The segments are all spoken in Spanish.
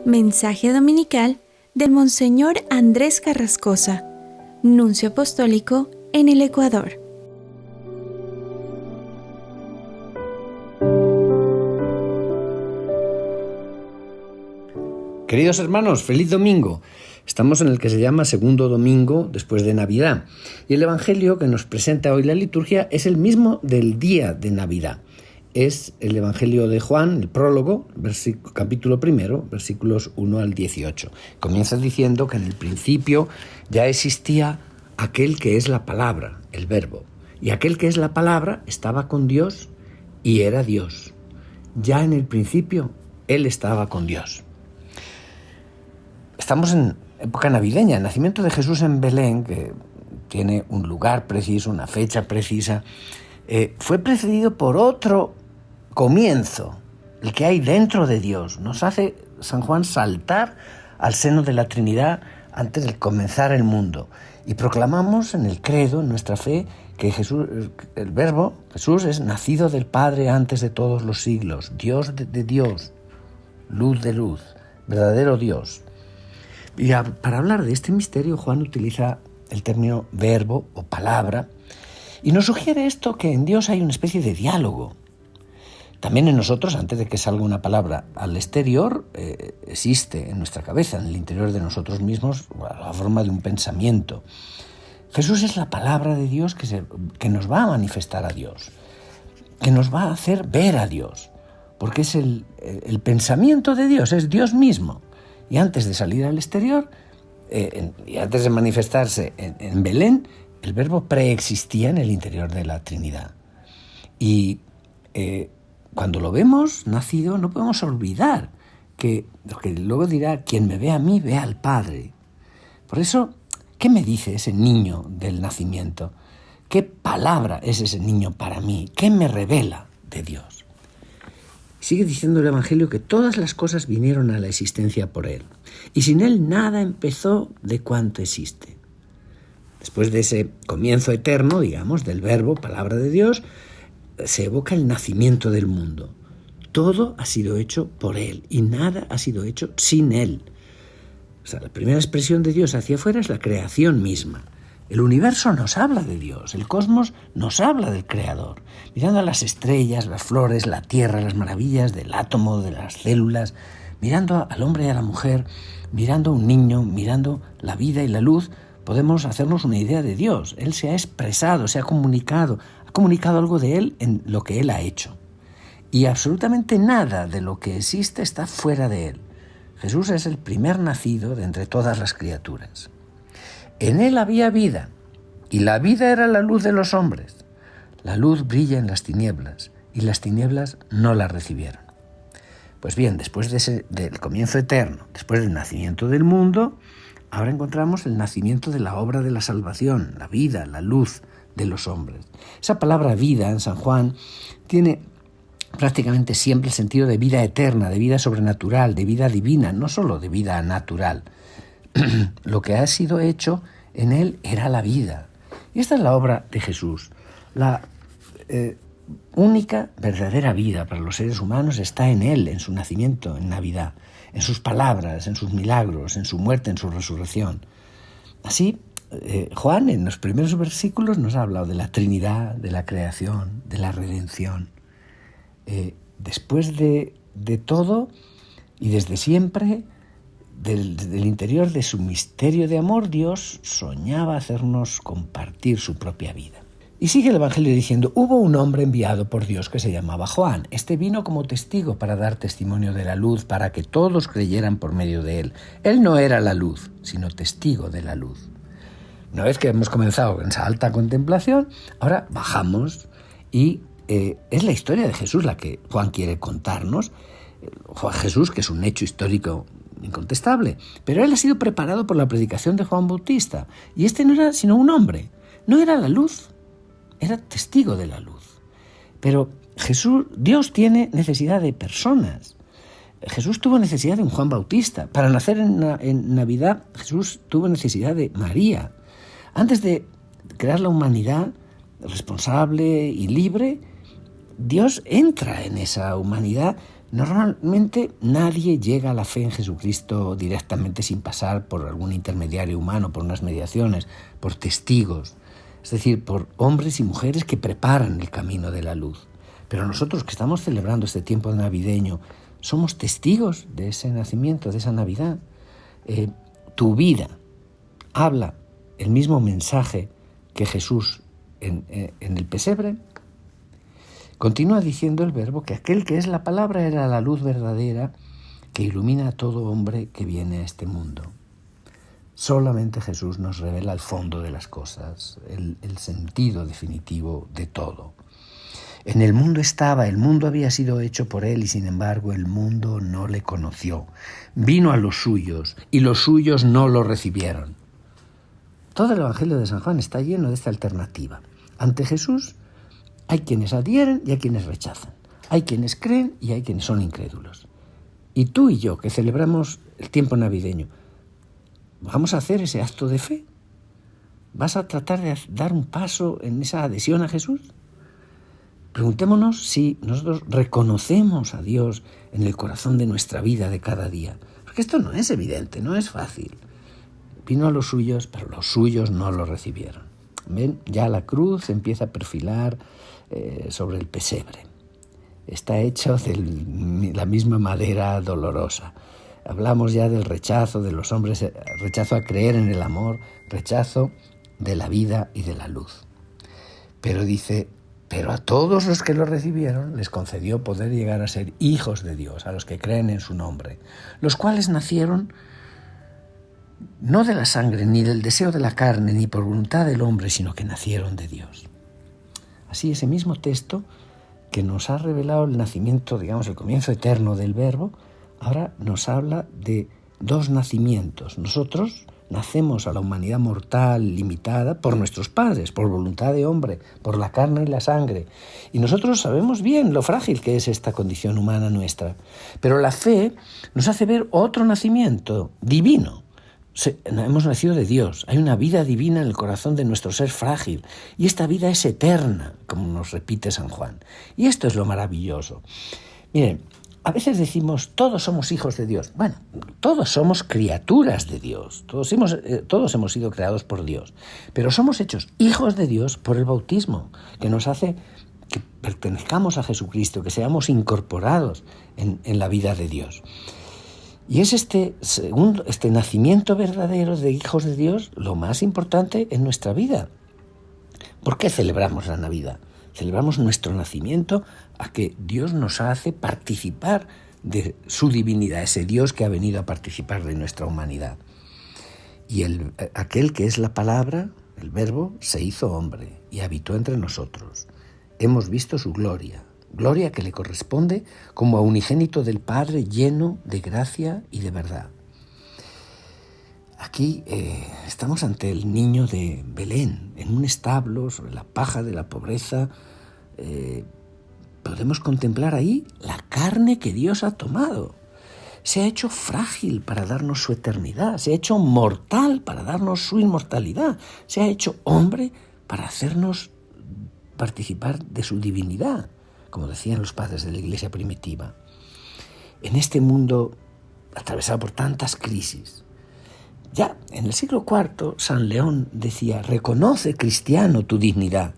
Mensaje dominical del Monseñor Andrés Carrascosa, Nuncio Apostólico en el Ecuador. Queridos hermanos, feliz domingo. Estamos en el que se llama segundo domingo después de Navidad. Y el Evangelio que nos presenta hoy la liturgia es el mismo del día de Navidad. Es el Evangelio de Juan, el prólogo, capítulo 1, versículos 1 al 18. Comienza diciendo que en el principio ya existía aquel que es la palabra, el verbo. Y aquel que es la palabra estaba con Dios y era Dios. Ya en el principio Él estaba con Dios. Estamos en época navideña, el nacimiento de Jesús en Belén, que tiene un lugar preciso, una fecha precisa, fue precedido por otro comienzo, el que hay dentro de Dios. Nos hace San Juan saltar al seno de la Trinidad antes de comenzar el mundo. Y proclamamos en el credo, en nuestra fe, que Jesús, el Verbo, Jesús, es nacido del Padre antes de todos los siglos, Dios de Dios, luz de luz, verdadero Dios. Y para hablar de este misterio, Juan utiliza el término verbo o palabra y nos sugiere esto, que en Dios hay una especie de diálogo. También en nosotros, antes de que salga una palabra al exterior, existe en nuestra cabeza, en el interior de nosotros mismos, la forma de un pensamiento. Jesús es la palabra de Dios que nos va a manifestar a Dios, que nos va a hacer ver a Dios, porque es el pensamiento de Dios, es Dios mismo. Y antes de salir al exterior, y antes de manifestarse en Belén, el Verbo preexistía en el interior de la Trinidad. Y cuando lo vemos nacido, no podemos olvidar que lo que luego dirá: quien me ve a mí, ve al Padre. Por eso, ¿qué me dice ese niño del nacimiento? ¿Qué palabra es ese niño para mí? ¿Qué me revela de Dios? Sigue diciendo el Evangelio que todas las cosas vinieron a la existencia por Él, y sin Él nada empezó de cuanto existe. Después de ese comienzo eterno, digamos, del Verbo, palabra de Dios, se evoca el nacimiento del mundo. Todo ha sido hecho por Él y nada ha sido hecho sin Él. O sea, la primera expresión de Dios hacia afuera es la creación misma. El universo nos habla de Dios, el cosmos nos habla del Creador. Mirando a las estrellas, las flores, la tierra, las maravillas del átomo, de las células, mirando al hombre y a la mujer, mirando a un niño, mirando la vida y la luz, podemos hacernos una idea de Dios. Él se ha expresado, se ha comunicado algo de Él en lo que Él ha hecho. Y absolutamente nada de lo que existe está fuera de Él. Jesús es el primer nacido de entre todas las criaturas. En Él había vida, y la vida era la luz de los hombres. La luz brilla en las tinieblas, y las tinieblas no la recibieron. Pues bien, después del comienzo eterno, después del nacimiento del mundo, ahora encontramos el nacimiento de la obra de la salvación, la vida, la luz de los hombres. Esa palabra vida en San Juan tiene prácticamente siempre el sentido de vida eterna, de vida sobrenatural, de vida divina, no solo de vida natural. Lo que ha sido hecho en Él era la vida. Y esta es la obra de Jesús. La única verdadera vida para los seres humanos está en Él, en su nacimiento, en Navidad, en sus palabras, en sus milagros, en su muerte, en su resurrección. Así, Juan en los primeros versículos nos ha hablado de la Trinidad, de la creación, de la redención. Después de todo y desde siempre, del interior de su misterio de amor, Dios soñaba hacernos compartir su propia vida. Y sigue el Evangelio diciendo: hubo un hombre enviado por Dios que se llamaba Juan. Este vino como testigo para dar testimonio de la luz, para que todos creyeran por medio de él. Él no era la luz, sino testigo de la luz. Una vez que hemos comenzado en esa alta contemplación, ahora bajamos y es la historia de Jesús la que Juan quiere contarnos. Jesús, que es un hecho histórico incontestable, pero él ha sido preparado por la predicación de Juan Bautista. Y este no era sino un hombre, no era la luz, era testigo de la luz. Pero Dios tiene necesidad de personas. Jesús tuvo necesidad de un Juan Bautista. Para nacer en Navidad, Jesús tuvo necesidad de María. Antes de crear la humanidad responsable y libre, Dios entra en esa humanidad Normalmente nadie llega a la fe en Jesucristo directamente sin pasar por algún intermediario humano, por unas mediaciones, por testigos, es decir, por hombres y mujeres que preparan el camino de la luz. Pero nosotros que estamos celebrando este tiempo navideño, somos testigos de ese nacimiento, de esa Navidad. Tu vida habla el mismo mensaje que Jesús en el pesebre. Continúa diciendo el Verbo que aquel que es la palabra era la luz verdadera que ilumina a todo hombre que viene a este mundo. Solamente Jesús nos revela el fondo de las cosas, el sentido definitivo de todo. En el mundo estaba, el mundo había sido hecho por él y sin embargo el mundo no le conoció. Vino a los suyos y los suyos no lo recibieron. Todo el Evangelio de San Juan está lleno de esta alternativa. Ante Jesús hay quienes adhieren y hay quienes rechazan. Hay quienes creen y hay quienes son incrédulos. Y tú y yo, que celebramos el tiempo navideño, ¿vamos a hacer ese acto de fe? ¿Vas a tratar de dar un paso en esa adhesión a Jesús? Preguntémonos si nosotros reconocemos a Dios en el corazón de nuestra vida de cada día. Porque esto no es evidente, no es fácil. Vino a los suyos, pero los suyos no lo recibieron. ¿Ven? Ya la cruz se empieza a perfilar sobre el pesebre. Está hecho de la misma madera dolorosa. Hablamos ya del rechazo de los hombres, rechazo a creer en el amor, rechazo de la vida y de la luz. Pero dice, pero a todos los que lo recibieron les concedió poder llegar a ser hijos de Dios, a los que creen en su nombre, los cuales nacieron no de la sangre, ni del deseo de la carne, ni por voluntad del hombre, sino que nacieron de Dios. Así, ese mismo texto que nos ha revelado el nacimiento, digamos, el comienzo eterno del Verbo, ahora nos habla de dos nacimientos. Nosotros nacemos a la humanidad mortal, limitada, por nuestros padres, por voluntad de hombre, por la carne y la sangre. Y nosotros sabemos bien lo frágil que es esta condición humana nuestra. Pero la fe nos hace ver otro nacimiento divino. Hemos nacido de Dios, hay una vida divina en el corazón de nuestro ser frágil y esta vida es eterna, como nos repite San Juan. Y esto es lo maravilloso. Miren, a veces decimos, todos somos hijos de Dios. Bueno, todos somos criaturas de Dios, todos hemos sido creados por Dios, pero somos hechos hijos de Dios por el bautismo, que nos hace que pertenezcamos a Jesucristo, que seamos incorporados en la vida de Dios. Y es este nacimiento verdadero de hijos de Dios lo más importante en nuestra vida. ¿Por qué celebramos la Navidad? Celebramos nuestro nacimiento a que Dios nos hace participar de su divinidad, ese Dios que ha venido a participar de nuestra humanidad. Y aquel que es la palabra, el Verbo, se hizo hombre y habitó entre nosotros. Hemos visto su gloria. Gloria que le corresponde como a unigénito del Padre, lleno de gracia y de verdad. Aquí estamos ante el niño de Belén, en un establo, sobre la paja de la pobreza. Podemos contemplar ahí la carne que Dios ha tomado. Se ha hecho frágil para darnos su eternidad, se ha hecho mortal para darnos su inmortalidad, se ha hecho hombre para hacernos participar de su divinidad, como decían los padres de la Iglesia primitiva. En este mundo atravesado por tantas crisis, ya en el siglo IV, San León decía, reconoce, cristiano, tu dignidad,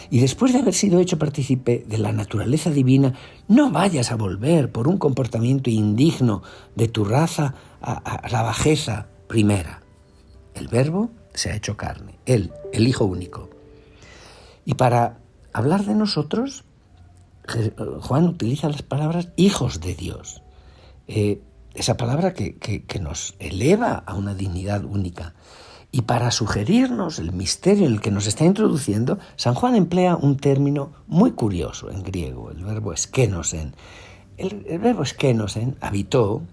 y después de haber sido hecho partícipe de la naturaleza divina, no vayas a volver por un comportamiento indigno de tu raza a la bajeza primera. El Verbo se ha hecho carne, Él, el Hijo único. Y para hablar de nosotros, Juan utiliza las palabras hijos de Dios. Esa palabra que nos eleva a una dignidad única. Y para sugerirnos el misterio en el que nos está introduciendo, San Juan emplea un término muy curioso en griego, el verbo skenosen. El verbo skenosen, habitó,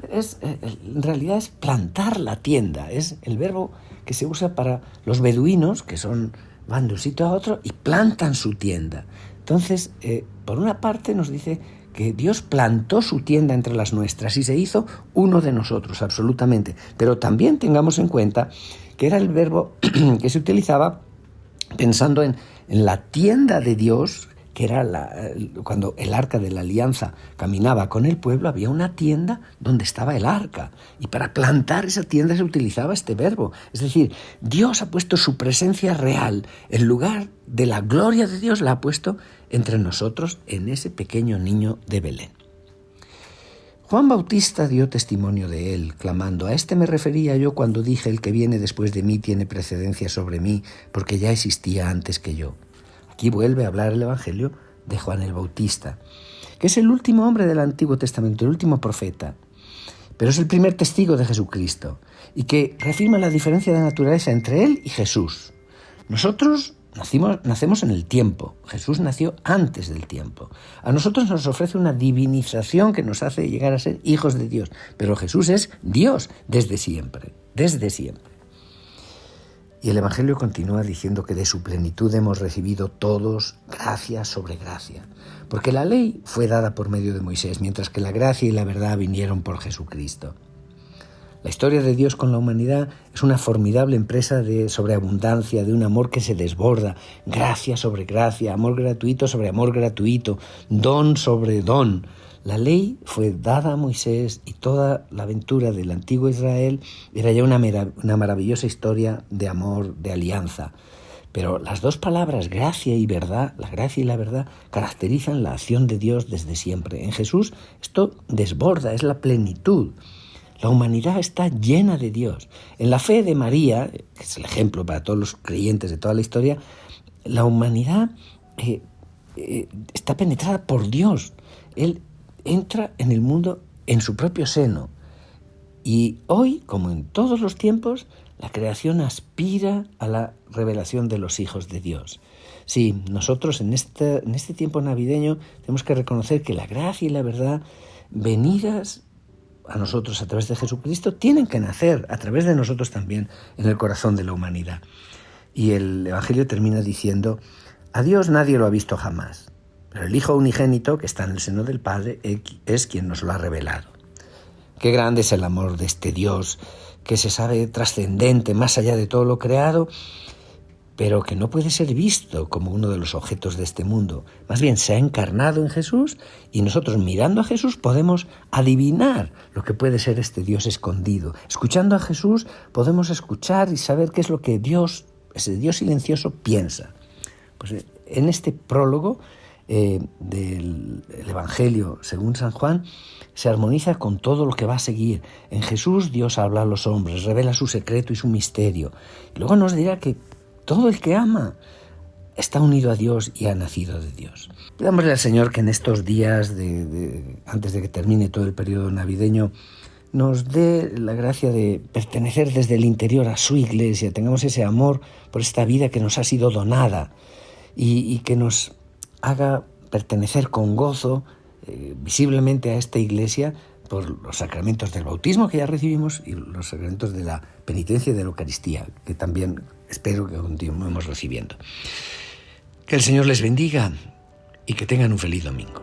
en realidad es plantar la tienda. Es el verbo que se usa para los beduinos, que van de un sitio a otro y plantan su tienda. Entonces, por una parte nos dice que Dios plantó su tienda entre las nuestras y se hizo uno de nosotros, absolutamente. Pero también tengamos en cuenta que era el verbo que se utilizaba pensando en la tienda de Dios que era cuando el arca de la alianza caminaba con el pueblo, había una tienda donde estaba el arca. Y para plantar esa tienda se utilizaba este verbo. Es decir, Dios ha puesto su presencia real, el lugar de la gloria de Dios la ha puesto entre nosotros en ese pequeño niño de Belén. Juan Bautista dio testimonio de él, clamando: a este me refería yo cuando dije: el que viene después de mí tiene precedencia sobre mí, porque ya existía antes que yo. Aquí vuelve a hablar el Evangelio de Juan el Bautista, que es el último hombre del Antiguo Testamento, el último profeta, pero es el primer testigo de Jesucristo y que reafirma la diferencia de naturaleza entre él y Jesús. Nosotros nacemos en el tiempo, Jesús nació antes del tiempo. A nosotros nos ofrece una divinización que nos hace llegar a ser hijos de Dios, pero Jesús es Dios desde siempre, desde siempre. Y el Evangelio continúa diciendo que de su plenitud hemos recibido todos gracia sobre gracia, porque la ley fue dada por medio de Moisés, mientras que la gracia y la verdad vinieron por Jesucristo. La historia de Dios con la humanidad es una formidable empresa de sobreabundancia, de un amor que se desborda, gracia sobre gracia, amor gratuito sobre amor gratuito, don sobre don. La ley fue dada a Moisés y toda la aventura del antiguo Israel era ya una maravillosa historia de amor, de alianza. Pero las dos palabras, gracia y verdad, la gracia y la verdad, caracterizan la acción de Dios desde siempre. En Jesús esto desborda, es la plenitud. La humanidad está llena de Dios. En la fe de María, que es el ejemplo para todos los creyentes de toda la historia, la humanidad está penetrada por Dios. Él entra en el mundo en su propio seno. Y hoy, como en todos los tiempos, la creación aspira a la revelación de los hijos de Dios. Sí, nosotros en este tiempo navideño tenemos que reconocer que la gracia y la verdad, venidas a nosotros a través de Jesucristo, tienen que nacer a través de nosotros también en el corazón de la humanidad. Y el Evangelio termina diciendo: a Dios nadie lo ha visto jamás, pero el Hijo unigénito que está en el seno del Padre es quien nos lo ha revelado. Qué grande es el amor de este Dios que se sabe trascendente, más allá de todo lo creado, pero que no puede ser visto como uno de los objetos de este mundo. Más bien se ha encarnado en Jesús y nosotros, mirando a Jesús, podemos adivinar lo que puede ser este Dios escondido. Escuchando a Jesús podemos escuchar y saber qué es lo que Dios, ese Dios silencioso, piensa. Pues en este prólogo del Evangelio según San Juan se armoniza con todo lo que va a seguir. En Jesús Dios habla a los hombres, revela su secreto y su misterio. Y luego nos dirá que todo el que ama está unido a Dios y ha nacido de Dios. Pidámosle al Señor que en estos días, antes de que termine todo el periodo navideño, nos dé la gracia de pertenecer desde el interior a su iglesia, tengamos ese amor por esta vida que nos ha sido donada y que nos haga pertenecer con gozo visiblemente a esta iglesia por los sacramentos del bautismo que ya recibimos y los sacramentos de la penitencia y de la Eucaristía, que también espero que continuemos recibiendo. Que el Señor les bendiga y que tengan un feliz domingo.